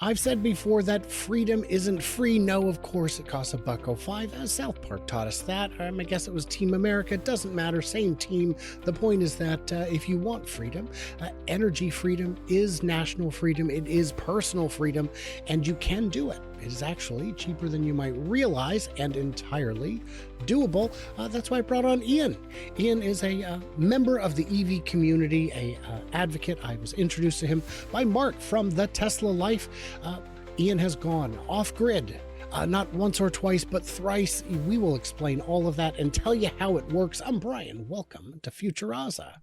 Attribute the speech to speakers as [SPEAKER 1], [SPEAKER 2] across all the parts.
[SPEAKER 1] I've said before that freedom isn't free. No, of course, it costs $1.05. South Park taught us that. I guess it was Team America. It doesn't matter. Same team. The point is that if you want freedom, energy freedom is national freedom. It is personal freedom, and you can do it. It is actually cheaper than you might realize and entirely doable. That's why I brought on Ian. Ian is a member of the EV community, a advocate. I was introduced to him by Mark from the Tesla Life. Ian has gone off grid. Not once or twice, but thrice. We will explain all of that and tell you how it works. I'm Brian. Welcome to Futuraza.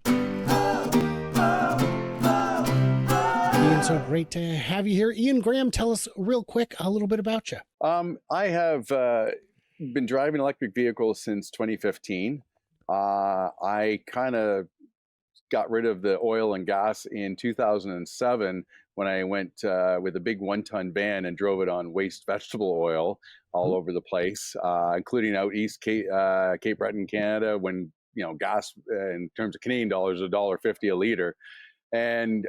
[SPEAKER 1] Ian, so great to have you here. Ian Graham, tell us real quick a little bit about you.
[SPEAKER 2] I have been driving electric vehicles since 2015. I kind of got rid of the oil and gas in 2007 when I went with a big 1-ton van and drove it on waste vegetable oil all over the place, including out east, Cape Breton, Canada, when gas in terms of Canadian dollars is $1.50 a liter. And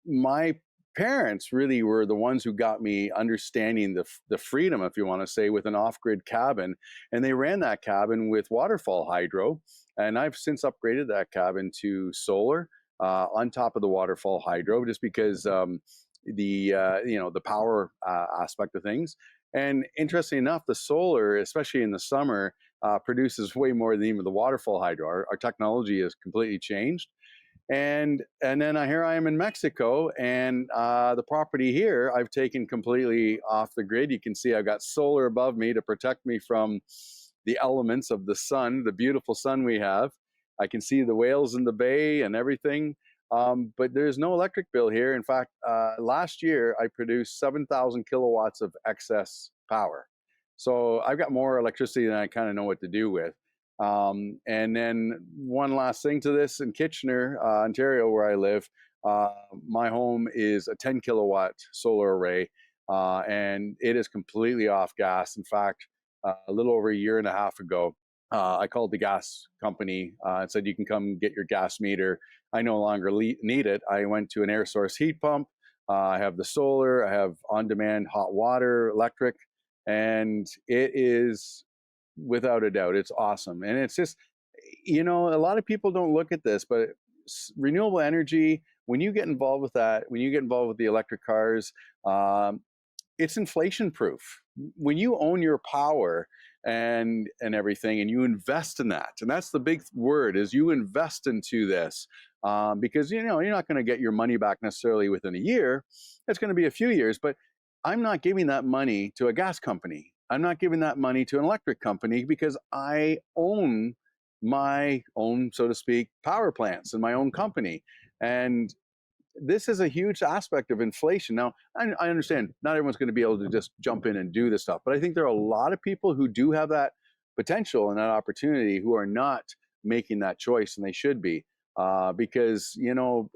[SPEAKER 2] my parents really were the ones who got me understanding the freedom, if you want to say, with an off-grid cabin. And they ran that cabin with waterfall hydro. And I've since upgraded that cabin to solar on top of the waterfall hydro, just because the power aspect of things. And interestingly enough, the solar, especially in the summer, produces way more than even the waterfall hydro. Our technology has completely changed. And then here I am in Mexico, and the property here I've taken completely off the grid. You can see I've got solar above me to protect me from the elements of the sun, the beautiful sun we have. I can see the whales in the bay and everything, but there's no electric bill here. In fact, last year I produced 7,000 kilowatts of excess power. So I've got more electricity than I kind of know what to do with. And then one last thing to this, in Kitchener, Ontario, where I live, my home is a 10 kilowatt solar array, and it is completely off gas. In fact, a little over a year and a half ago, I called the gas company and said, you can come get your gas meter. I no longer need it. I went to an air source heat pump. I have the solar, I have on-demand hot water, electric, and it is, without a doubt, it's awesome. And it's just, a lot of people don't look at this, but renewable energy, when you get involved with that, when you get involved with the electric cars, it's inflation proof. When you own your power and everything, and you invest in that, and that's the big word, is you invest into this, because you're not going to get your money back necessarily within a year. It's going to be a few years, but I'm not giving that money to a gas company. I'm not giving that money to an electric company, because I own my own, so to speak, power plants in my own company. And this is a huge aspect of inflation. Now, I understand not everyone's going to be able to just jump in and do this stuff, but I think there are a lot of people who do have that potential and that opportunity who are not making that choice, and they should be, because,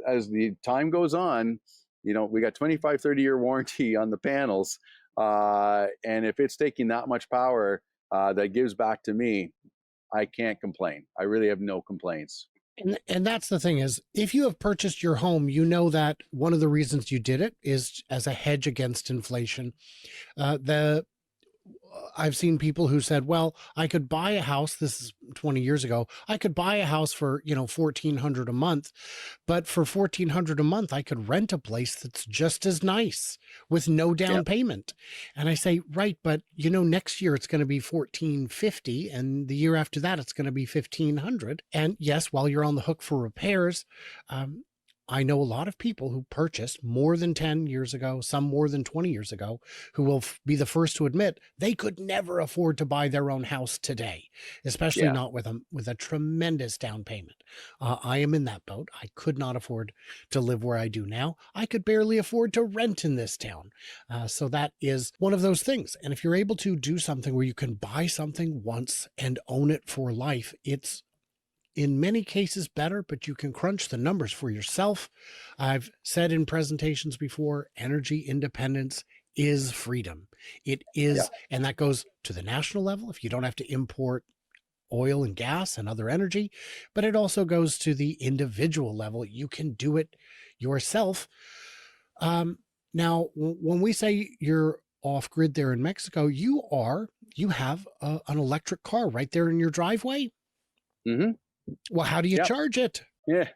[SPEAKER 2] as the time goes on, we got 25, 30-year warranty on the panels. And if it's taking that much power that gives back to me, I can't complain. I really have no complaints.
[SPEAKER 1] And that's the thing is, if you have purchased your home, you know that one of the reasons you did it is as a hedge against inflation. I've seen people who said, well, I could buy a house. This is 20 years ago. I could buy a house for, $1,400 a month, but for $1,400 a month, I could rent a place that's just as nice with no down payment. And I say, right, but next year it's going to be $1,450, and the year after that it's going to be $1,500. And yes, while you're on the hook for repairs, I know a lot of people who purchased more than 10 years ago, some more than 20 years ago, who will be the first to admit they could never afford to buy their own house today, especially not with a tremendous down payment. I am in that boat. I could not afford to live where I do now. I could barely afford to rent in this town. So that is one of those things. And if you're able to do something where you can buy something once and own it for life, it's in many cases better, but you can crunch the numbers for yourself. I've said in presentations before, energy independence is freedom. It is, and that goes to the national level if you don't have to import oil and gas and other energy, but it also goes to the individual level. You can do it yourself. Now, when we say you're off grid there in Mexico, you have an electric car right there in your driveway.
[SPEAKER 2] Hmm.
[SPEAKER 1] Well, how do you
[SPEAKER 2] Yep.
[SPEAKER 1] charge it?
[SPEAKER 2] Yeah.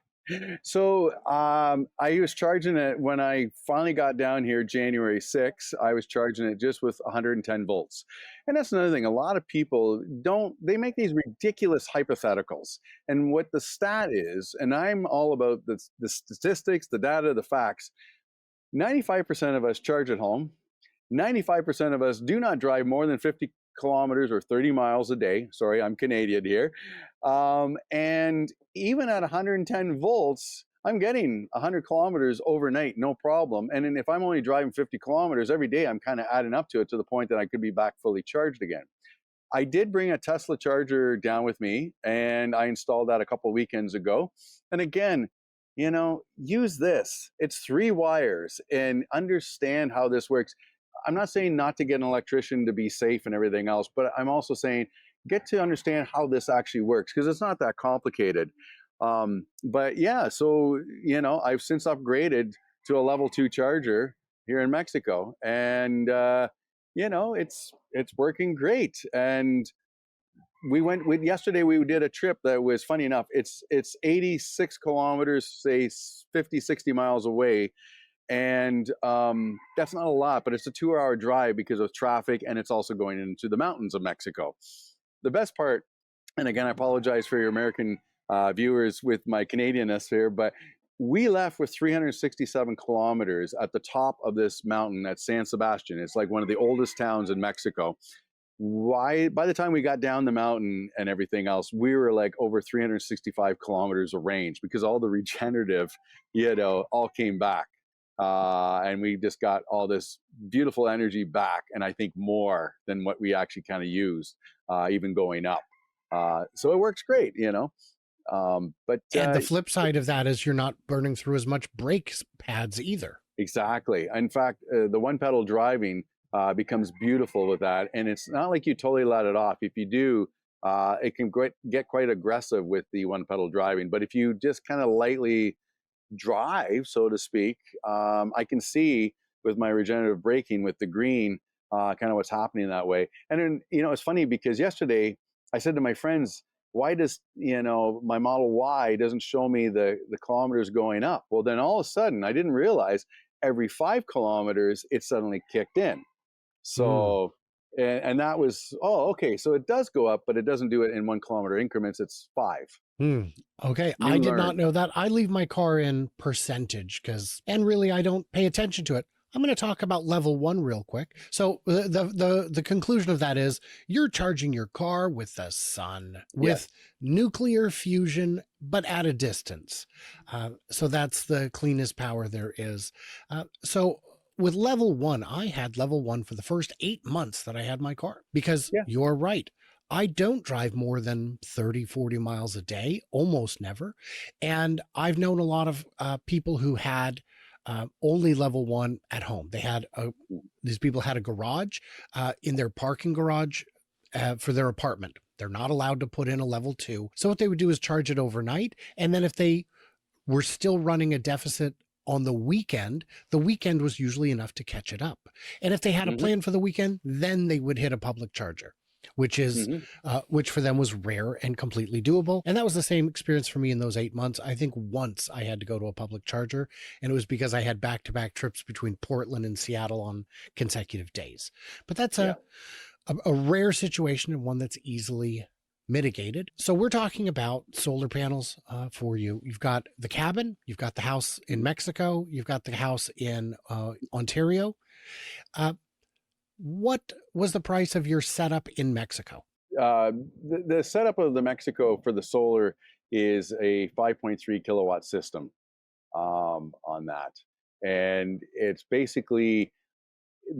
[SPEAKER 2] So I was charging it when I finally got down here January 6th. I was charging it just with 110 volts. And that's another thing. A lot of people don't, they make these ridiculous hypotheticals. And what the stat is, and I'm all about the statistics, the data, the facts. 95% of us charge at home. 95% of us do not drive more than 50 kilometers or 30 miles a day. Sorry, I'm Canadian here. And even at 110 volts, I'm getting 100 kilometers overnight, no problem. And then if I'm only driving 50 kilometers every day, I'm kind of adding up to it to the point that I could be back fully charged again. I did bring a Tesla charger down with me, and I installed that a couple weekends ago. And again, use this. It's 3 wires, and understand how this works. I'm not saying not to get an electrician to be safe and everything else, but I'm also saying get to understand how this actually works, because it's not that complicated. But yeah, so I've since upgraded to a level 2 charger here in Mexico, and it's working great. And we went with yesterday. We did a trip that was funny enough. It's 86 kilometers, say 50, 60 miles away, and that's not a lot, but it's a 2-hour drive because of traffic, and it's also going into the mountains of Mexico. The best part, and again, I apologize for your American viewers with my Canadianness here, but we left with 367 kilometers at the top of this mountain at San Sebastian. It's like one of the oldest towns in Mexico. Why, by the time we got down the mountain and everything else, we were like over 365 kilometers of range, because all the regenerative, all came back. And we just got all this beautiful energy back, and I think more than what we actually kind of used, even going up. So it works great. But
[SPEAKER 1] And the flip side of that is you're not burning through as much brake pads either.
[SPEAKER 2] Exactly. In fact, the one pedal driving becomes beautiful with that. And it's not like you totally let it off. If you do, it can get quite aggressive with the one pedal driving. But if you just kind of lightly drive, so to speak, I can see with my regenerative braking with the green, kind of what's happening that way. And then, it's funny because yesterday I said to my friends, why does, my Model Y doesn't show me the kilometers going up? Well, then all of a sudden I didn't realize every 5 kilometers it suddenly kicked in.
[SPEAKER 1] Mm.
[SPEAKER 2] So, and that was, oh, okay. So it does go up, but it doesn't do it in 1 kilometer increments. It's 5.
[SPEAKER 1] Hmm. Okay. I
[SPEAKER 2] You
[SPEAKER 1] did not
[SPEAKER 2] learn.
[SPEAKER 1] know that. I leave my car in percentage and really I don't pay attention to it. I'm going to talk about level 1 real quick. So the conclusion of that is you're charging your car with the sun,
[SPEAKER 2] Yes.
[SPEAKER 1] with nuclear fusion, but at a distance. So that's the cleanest power there is. So with level 1, I had level 1 for the first 8 months that I had my car, because
[SPEAKER 2] Yeah.
[SPEAKER 1] you're right. I don't drive more than 30, 40 miles a day, almost never. And I've known a lot of people who had only level 1 at home. These people had a garage in their parking garage for their apartment. They're not allowed to put in a level 2. So what they would do is charge it overnight. And then if they were still running a deficit on the weekend was usually enough to catch it up. And if they had a
[SPEAKER 2] Hmm.
[SPEAKER 1] plan for the weekend, then they would hit a public charger,
[SPEAKER 2] Hmm.
[SPEAKER 1] which for them was rare and completely doable. And that was the same experience for me in those 8 months. I think once I had to go to a public charger, and it was because I had back-to-back trips between Portland and Seattle on consecutive days. But that's
[SPEAKER 2] Yeah.
[SPEAKER 1] a rare situation, and one that's easily mitigated. So we're talking about solar panels for you. You've got the cabin, you've got the house in Mexico, you've got the house in Ontario. Uh, what was the price of your setup in Mexico?
[SPEAKER 2] The setup of the Mexico for the solar is a 5.3 kilowatt system, on that. And it's basically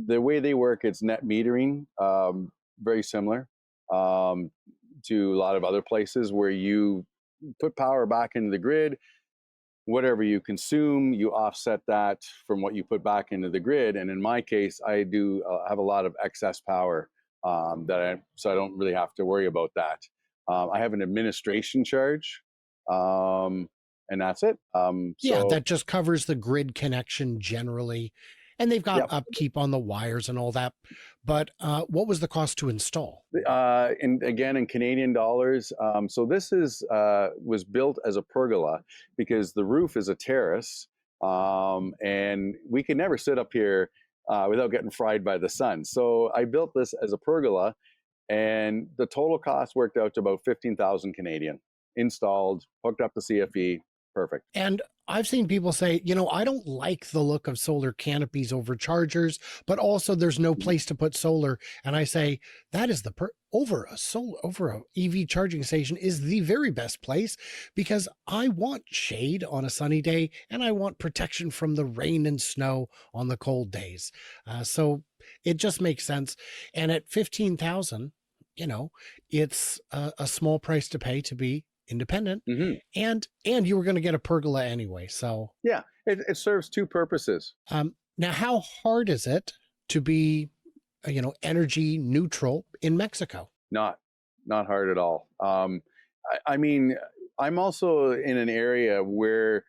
[SPEAKER 2] the way they work, it's net metering, very similar um, to a lot of other places where you put power back into the grid. Whatever you consume, you offset that from what you put back into the grid. And in my case, I do have a lot of excess power, so I don't really have to worry about that. I have an administration charge, and that's it.
[SPEAKER 1] Yeah,
[SPEAKER 2] So
[SPEAKER 1] that just covers the grid connection generally. And they've got
[SPEAKER 2] Yep.
[SPEAKER 1] upkeep on the wires and all that. But what was the cost to install?
[SPEAKER 2] And again, in Canadian dollars. So this is was built as a pergola because the roof is a terrace, and we can never sit up here without getting fried by the sun. So I built this as a pergola, and the total cost worked out to about 15,000 Canadian. Installed, hooked up to CFE, perfect.
[SPEAKER 1] And I've seen people say, I don't like the look of solar canopies over chargers, but also there's no place to put solar. And I say that is over a EV charging station is the very best place, because I want shade on a sunny day and I want protection from the rain and snow on the cold days. So it just makes sense. And at 15,000, it's a small price to pay to be independent,
[SPEAKER 2] Hmm.
[SPEAKER 1] and you were going to get a pergola anyway. So
[SPEAKER 2] Yeah, it serves two purposes.
[SPEAKER 1] now how hard is it to be energy neutral in Mexico?
[SPEAKER 2] Not not hard at all. I mean, I'm also in an area where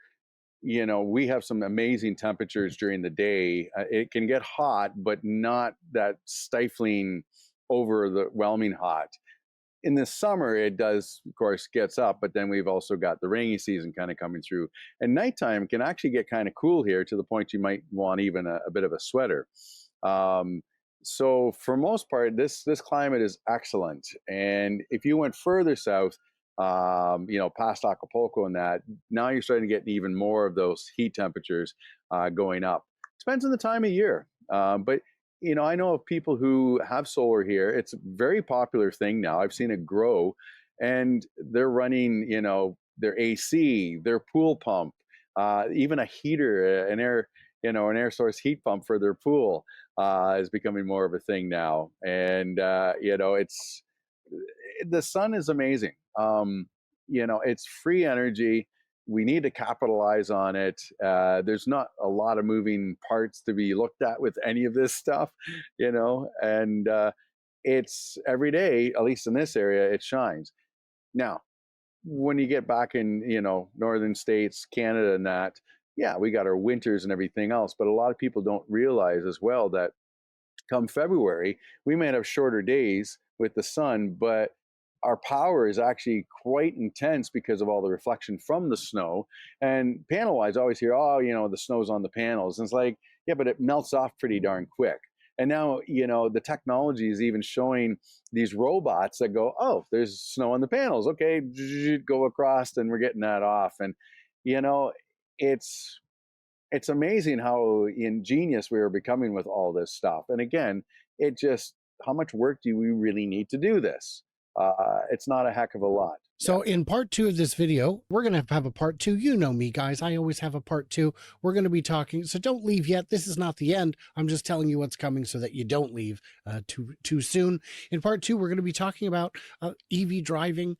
[SPEAKER 2] we have some amazing temperatures during the day. It can get hot, but not that stifling, over the whelming hot. In the summer, it does, of course, gets up, but then we've also got the rainy season kind of coming through. And nighttime can actually get kind of cool here, to the point you might want even a bit of a sweater. Um, so for most part, this climate is excellent. And if you went further south, past Acapulco and that, now you're starting to get even more of those heat temperatures going up. Depends on the time of year. But I know of people who have solar here. It's a very popular thing now. I've seen it grow, and they're running, their AC, their pool pump, even a heater, an air source heat pump for their pool is becoming more of a thing now. And it's the sun is amazing. It's free energy. We need to capitalize on it. There's not a lot of moving parts to be looked at with any of this stuff, and it's every day, at least in this area, it shines. Now, when you get back in, northern states, Canada, and that, yeah, we got our winters and everything else. But a lot of people don't realize as well that come February, we might have shorter days with the sun, but our power is actually quite intense because of all the reflection from the snow. And panel wise, I always hear, oh, the snow's on the panels. And it's like, yeah, but it melts off pretty darn quick. And now, the technology is even showing these robots that go, oh, there's snow on the panels. Okay, go across, and we're getting that off. And, it's it's amazing how ingenious we are becoming with all this stuff. And again, it just, how much work do we really need to do this? It's not a heck of a lot. Yeah.
[SPEAKER 1] So in part 2 of this video, we're going to have a part 2. You know me, guys. I always have a part 2. We're going to be talking. So don't leave yet. This is not the end. I'm just telling you what's coming so that you don't leave too soon. In part 2, we're going to be talking about EV driving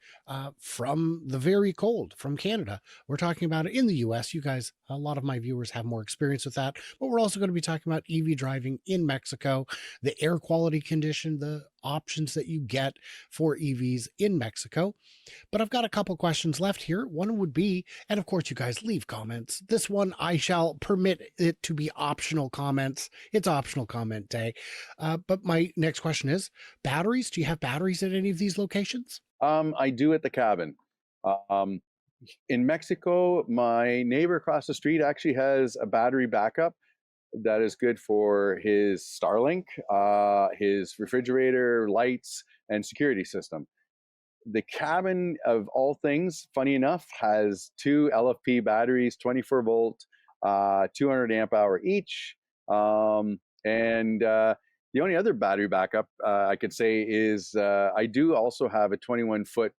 [SPEAKER 1] from the very cold, from Canada. We're talking about it in the US. You guys, a lot of my viewers have more experience with that. But we're also going to be talking about EV driving in Mexico, the air quality condition, the options that you get for EVs in Mexico. But I've got a couple questions left here. One would be, and of course you guys leave comments. This one, I shall permit it to be optional comments. It's optional comment day. But my next question is, batteries. Do you have batteries at any of these locations?
[SPEAKER 2] I do at the cabin. Um, in Mexico, my neighbor across the street actually has a battery backup that is good for his Starlink, his refrigerator, lights, and security system. The cabin, of all things, funny enough, has two LFP batteries, 24-volt, 200 amp hour each. And the only other battery backup I could say is I do also have a 21-foot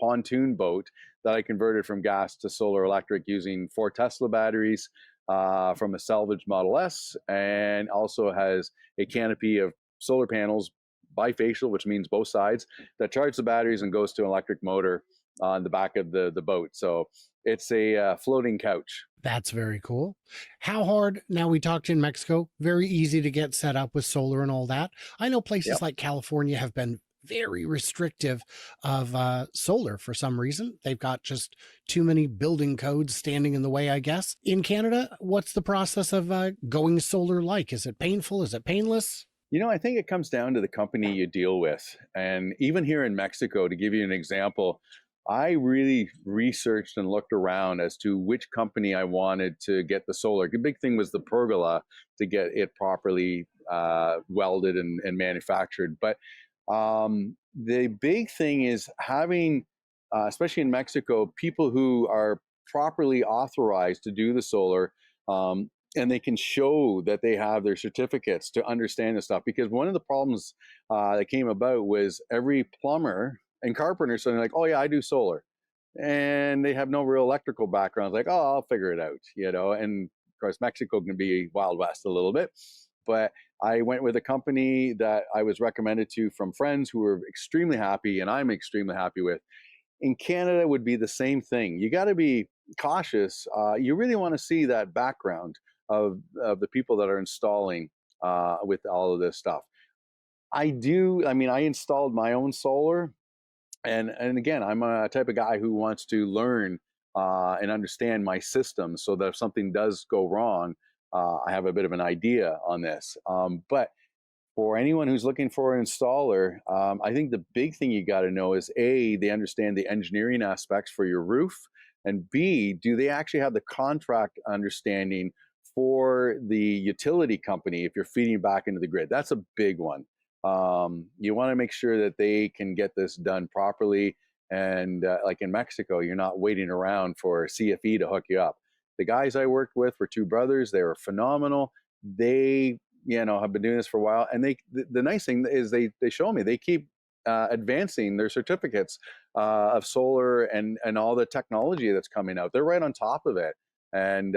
[SPEAKER 2] pontoon boat that I converted from gas to solar electric using 4 Tesla batteries from a salvage Model S, and also has a canopy of solar panels, bifacial, which means both sides, that charge the batteries and goes to an electric motor on the back of the boat. So it's a floating couch.
[SPEAKER 1] That's very cool. How hard? Now, we talked in Mexico, very easy to get set up with solar and all that. I know places
[SPEAKER 2] Yep.
[SPEAKER 1] like California have been very restrictive of solar for some reason. They've got just too many building codes standing in the way, I guess. In Canada, what's the process of going solar like? Is it painful? Is it painless?
[SPEAKER 2] I think it comes down to the company you deal with. And even here in Mexico, to give you an example, I really researched and looked around as to which company I wanted to get the solar. The big thing was the pergola to get it properly welded and manufactured. But the big thing is having, especially in Mexico, people who are properly authorized to do the solar. And they can show that they have their certificates to understand this stuff. Because one of the problems that came about was every plumber and carpenter saying like, "Oh yeah, I do solar," and they have no real electrical background. Like, "Oh, I'll figure it out." And of course, Mexico can be Wild West a little bit, but I went with a company that I was recommended to from friends who were extremely happy, and I'm extremely happy with. In Canada would be the same thing. You got to be cautious. You really want to see that background of the people that are installing with all of this stuff. I do. I mean, I installed my own solar, and again, I'm a type of guy who wants to learn and understand my system, so that if something does go wrong, I have a bit of an idea on this. But for anyone who's looking for an installer, I think the big thing you got to know is A, they understand the engineering aspects for your roof, and B, do they actually have the contract understanding for the utility company if you're feeding back into the grid? That's a big one. You want to make sure that they can get this done properly. And like in Mexico, you're not waiting around for CFE to hook you up. The guys I worked with were two brothers. They were phenomenal. They have been doing this for a while, and the nice thing is they show me they keep advancing their certificates of solar and all the technology that's coming out. They're right on top of it, and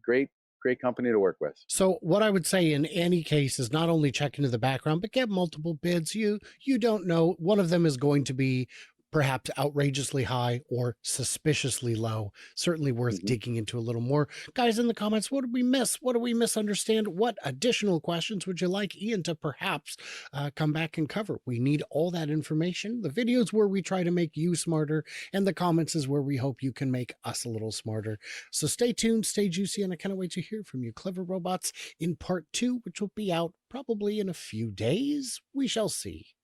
[SPEAKER 2] great company to work with.
[SPEAKER 1] So what I would say in any case is not only check into the background, but get multiple bids. You don't know. One of them is going to be perhaps outrageously high or suspiciously low. Certainly worth
[SPEAKER 2] Mhm.
[SPEAKER 1] digging into a little more. Guys in the comments, what did we miss? What do we misunderstand? What additional questions would you like Ian to perhaps come back and cover? We need all that information. The videos where we try to make you smarter, and the comments is where we hope you can make us a little smarter. So stay tuned, stay juicy, and I cannot wait to hear from you, clever robots, in part 2, which will be out probably in a few days. We shall see.